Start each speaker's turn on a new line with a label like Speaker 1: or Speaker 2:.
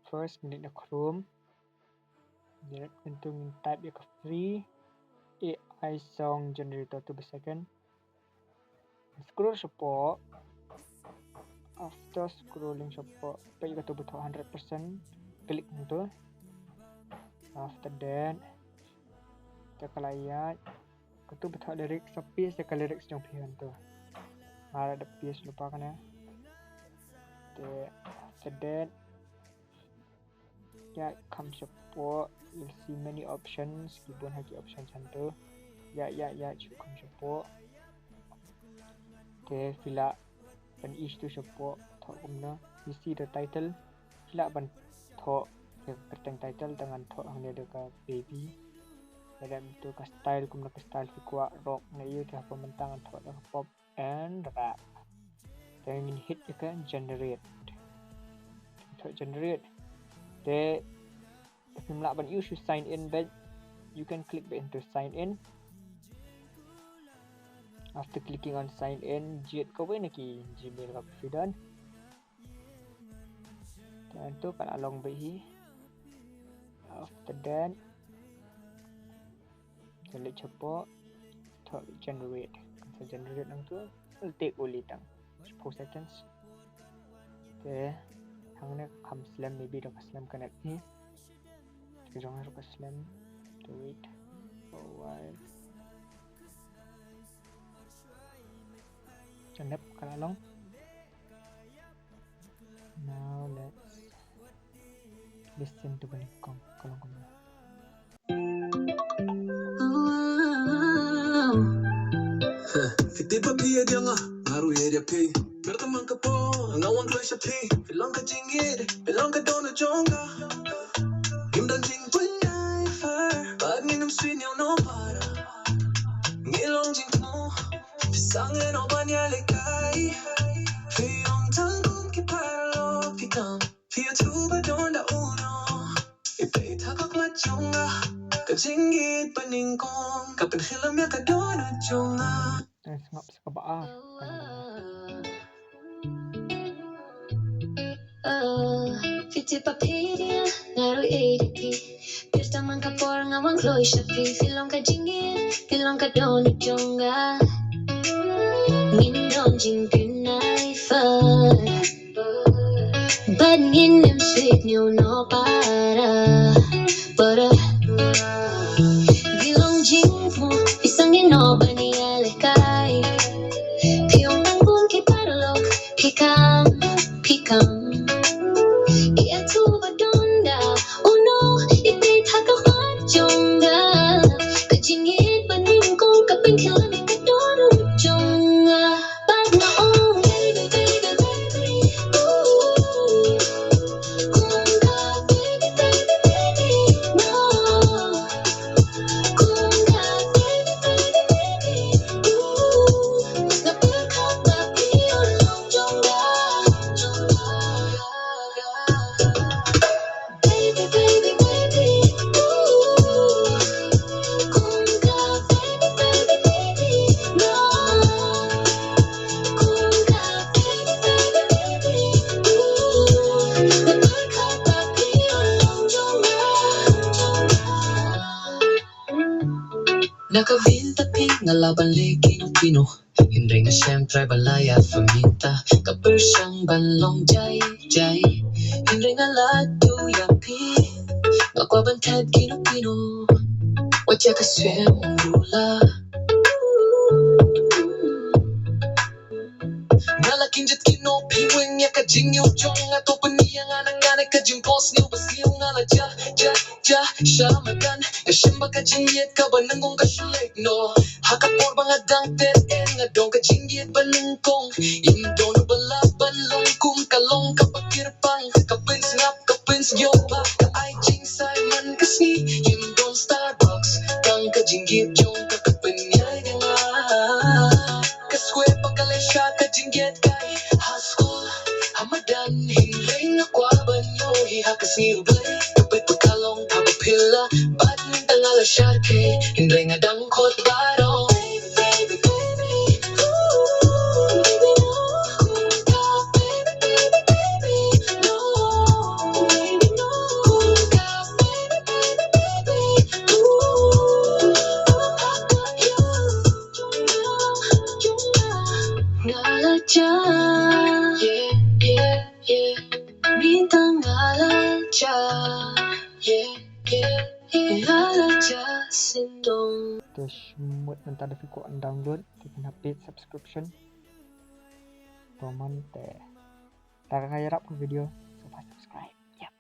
Speaker 1: first nginit na Chrome. Direct tentu type dia ke free AI song generator 2 per second. Scroll support. After scrolling support, page kata betul 100%. Klik tu. After that, kita ke layar. Kata betul lyrics sepi saya lyrics yang pilihan tu. Ada piece lupakan ya. After that, ya come support. You'll see many options. Kibun haki option tu. Ya cukup support. Fill up ban each to support. Thok kumna. You see the title. Fill up ban thok keteng title dengan thok hang dia ke baby. Dan itu ke style kumna ke style fikwa rock na you dah pementangan thok dah pop and rap. Dan ingin hit ke generate. Thok generate. If you melak ban you should sign in, but you can click back into sign in. After clicking on sign in, jet kau boleh nak Gmail kau confident. Dan tu kan along bahi. After that, select support, talk generate. Kalau generate nang tu, will take only 10 seconds. Okay, hang ni kam slam maybe dah slam connect ni. Jangan lupa slam to wait for a while. Cendap kalau long. Now let's listen to Banikong kalau kamu.
Speaker 2: Fiti papi dia ngah baru dia pi. Berteman ke po, ngawang kloy sapi. Bilang ke jingit, bilang ke dono jonga. Himdan jing punyai far. Bad minum sweet no para. Ngilong jing mo, pisangin o banya lekai. Fiyong tanggung ki paralo pikam. Fiyo tuba donda uno. Ipay takak majonga. Kajingit paningkong. Kapin hilam ya ka dono jonga.
Speaker 1: Sengap sekabaa.
Speaker 3: Fiti papiria, ngaru ADP. Bertaman kapor ngawang kloy sapi. Filong ka jingin, filong ka dono jonga. Ngindong jing pinay far. Bad nginem sweet new no para. Bilong jing mo, isang inoba ni alekay. Piyong tanggung ki parlok, pikam. Iya tuba donda, oh no, ipay takak jonga. Kajingit paningkong kaping hilang ka dono jonga. Bad na oh, baby, baby, baby, ooh. Kunga, baby, baby, baby, no. Kunga, baby, baby, baby, ooh. Napilkap na piyolong jonga. Baby, baby, baby, ooh. Kunga, baby, baby, baby, no. Kunga, baby, baby, baby, ooh. Napilkap na piyolong jonga.
Speaker 2: Nakabinta-ping ngalaban leki ng pino. Hindi nga siyempre balaya famita. Kapersyang banlong jay. Hindi nga lado yapi. Makwabantad kino-kino. Wajah kaswem mula. Nalakinjat kinopi weng ya kajing yung chong. Ato paniya nga nanganay kajing pos niyo. Basiyo nga la ja. Syamagan. Kashimba kajingit ka ba nangong kasyulik no. Hakapor ba nga dang teten. Nga dong kajingit ba nangkong. Imdono balaban long kung kalong kapakirpang. Kapins ngap kapins yoba. Ka-ay jing Simon kasni. Imdon Starbucks. Kang kajingit yung kakapanyay nga. Kaswe pagkalesya kajingit kay high school. Hamadan hinring akwaban yo. Hihakas ni ublay. Kapit pagkalong kapapila. Bad ng tangala syarke. Hindi nga dangkot barong. Baby, baby, baby, ooh. Baby, no. Kunga, baby, baby, baby, no. Baby, no.
Speaker 3: ngalaja, bintang ngalaja, ngalaja sindong.
Speaker 1: Terus mood mentah ada fikuk download di HP subscription. Toman teh. Tak kaya rap video, so subscribe. Yep.